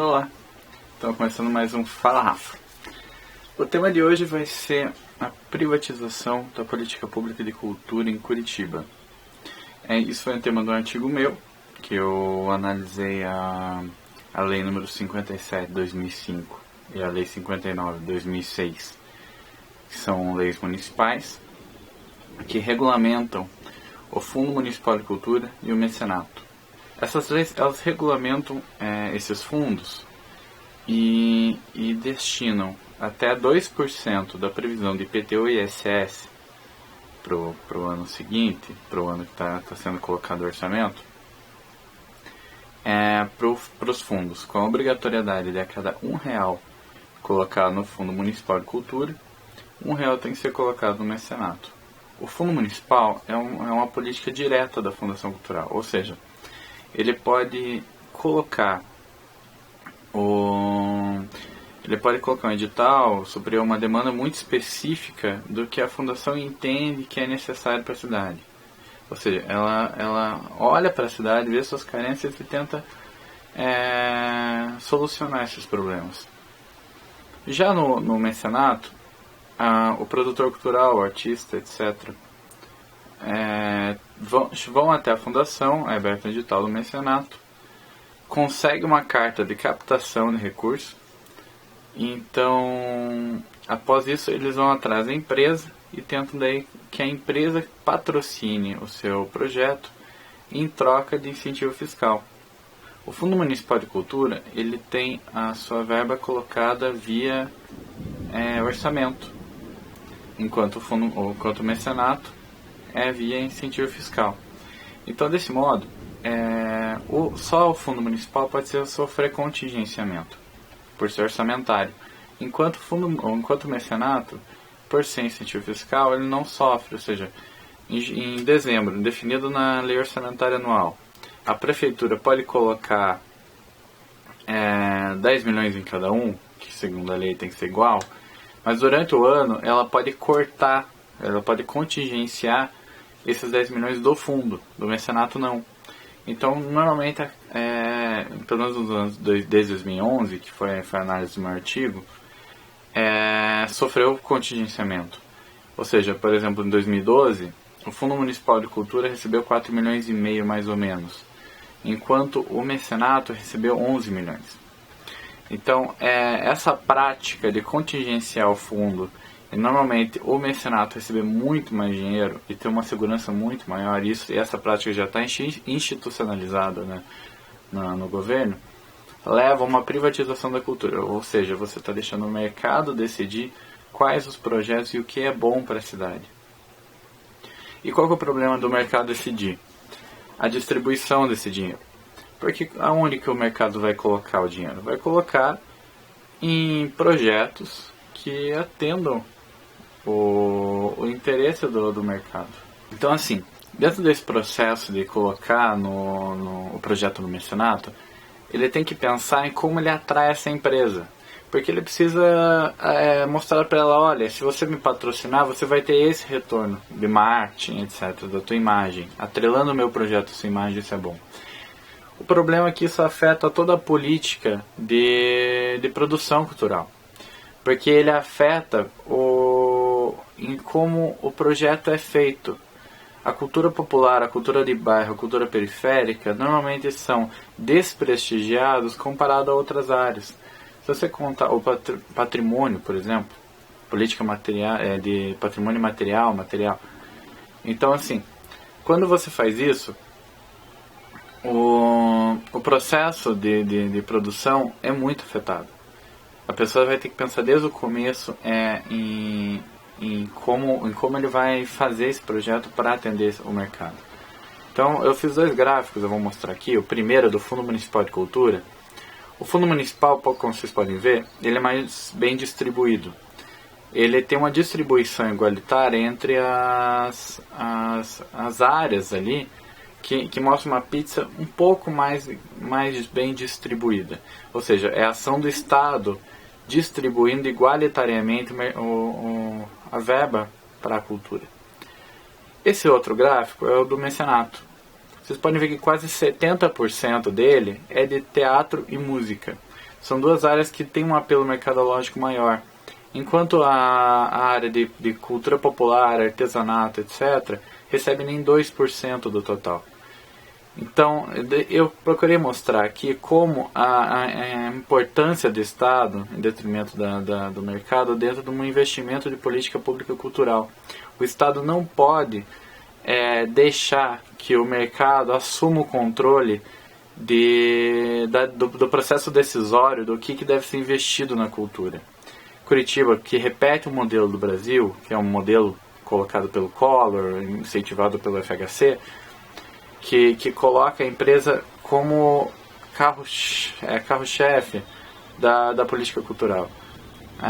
Olá, estamos começando mais um Fala Rafa. O tema de hoje vai ser a privatização da política pública de cultura em Curitiba. Isso foi um tema de um artigo meu, que eu analisei a Lei número 57 de 2005 e a Lei 59 de 2006, que são leis municipais, que regulamentam o Fundo Municipal de Cultura e o Mecenato. Essas leis, elas regulamentam esses fundos e destinam até 2% da previsão de IPTU e ISS para o ano seguinte, para o ano que está sendo colocado o orçamento, para os fundos, com a obrigatoriedade de a cada R$1 colocado no Fundo Municipal de Cultura, R$1 tem que ser colocado no Mecenato. O Fundo Municipal é uma política direta da Fundação Cultural, ou seja, ele pode colocar um edital sobre uma demanda muito específica do que a fundação entende que é necessário para a cidade. Ou seja, ela olha para a cidade, vê suas carências e tenta solucionar esses problemas. Já no mecenato, o produtor cultural, o artista, etc., vão até a fundação, é aberto o edital do mecenato, consegue uma carta de captação de recursos, então após isso eles vão atrás da empresa e tentam daí que a empresa patrocine o seu projeto em troca de incentivo fiscal. O Fundo Municipal de Cultura, ele tem a sua verba colocada via orçamento, enquanto o mecenato é via incentivo fiscal. Então, desse modo, só o Fundo Municipal pode sofrer contingenciamento, por ser orçamentário, enquanto o mecenato, por ser incentivo fiscal, ele não sofre. Ou seja, em dezembro, definido na lei orçamentária anual, a prefeitura pode colocar 10 milhões em cada um, que segundo a lei tem que ser igual, mas durante o ano ela pode cortar, ela pode contingenciar esses 10 milhões do fundo, do mecenato não. Então, normalmente, pelo menos nos anos desde 2011, que foi a análise do meu artigo, sofreu contingenciamento. Ou seja, por exemplo, em 2012, o Fundo Municipal de Cultura recebeu 4 milhões e meio mais ou menos, enquanto o mecenato recebeu 11 milhões. Então, essa prática de contingenciar o fundo e normalmente o mecenato receber muito mais dinheiro e ter uma segurança muito maior, e essa prática já está institucionalizada, né, no governo, leva a uma privatização da cultura. Ou seja, você está deixando o mercado decidir quais os projetos e o que é bom para a cidade. E qual que é o problema do mercado decidir? A distribuição desse dinheiro. Porque aonde que o mercado vai colocar o dinheiro? Vai colocar em projetos que atendam o interesse do mercado. Então, assim, dentro desse processo de colocar o projeto no mecenato, ele tem que pensar em como ele atrai essa empresa. Porque ele precisa mostrar para ela, olha, se você me patrocinar, você vai ter esse retorno de marketing, etc., da tua imagem. Atrelando o meu projeto à sua imagem, isso é bom. O problema é que isso afeta toda a política de produção cultural. Porque ele afeta em como o projeto é feito. A cultura popular, a cultura de bairro, a cultura periférica, normalmente são desprestigiados comparado a outras áreas. Se você contar o patrimônio, por exemplo, política material, de patrimônio material. Então, assim, quando você faz isso, o processo de produção é muito afetado. A pessoa vai ter que pensar desde o começo em como ele vai fazer esse projeto para atender o mercado. Então, eu fiz 2 gráficos, eu vou mostrar aqui. O primeiro é do Fundo Municipal de Cultura. O Fundo Municipal, como vocês podem ver, ele é mais bem distribuído. Ele tem uma distribuição igualitária entre as áreas ali, que mostra uma pizza um pouco mais bem distribuída. Ou seja, é a ação do Estado distribuindo igualitariamente a verba para a cultura. Esse outro gráfico é o do mecenato. Vocês podem ver que quase 70% dele é de teatro e música. São duas áreas que têm um apelo mercadológico maior. Enquanto a área de cultura popular, artesanato, etc., recebe nem 2% do total. Então, eu procurei mostrar aqui como a importância do Estado, em detrimento do mercado, dentro de um investimento de política pública cultural. O Estado não pode deixar que o mercado assuma o controle do processo decisório do que deve ser investido na cultura. Curitiba, que repete o modelo do Brasil, que é um modelo colocado pelo Collor, incentivado pelo FHC, que coloca a empresa como carro-chefe da política cultural.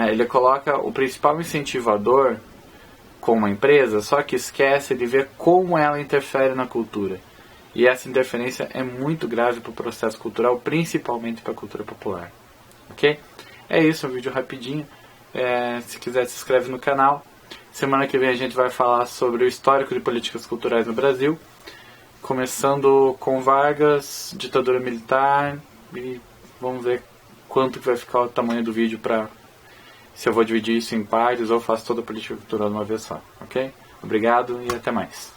Ele coloca o principal incentivador como a empresa, só que esquece de ver como ela interfere na cultura. E essa interferência é muito grave para o processo cultural, principalmente para a cultura popular. Ok? É isso, um vídeo rapidinho. Se quiser, se inscreve no canal. Semana que vem a gente vai falar sobre o histórico de políticas culturais no Brasil, começando com Vargas, ditadura militar, e vamos ver quanto que vai ficar o tamanho do vídeo, se eu vou dividir isso em partes ou faço toda a política cultural de uma vez só. Ok? Obrigado e até mais.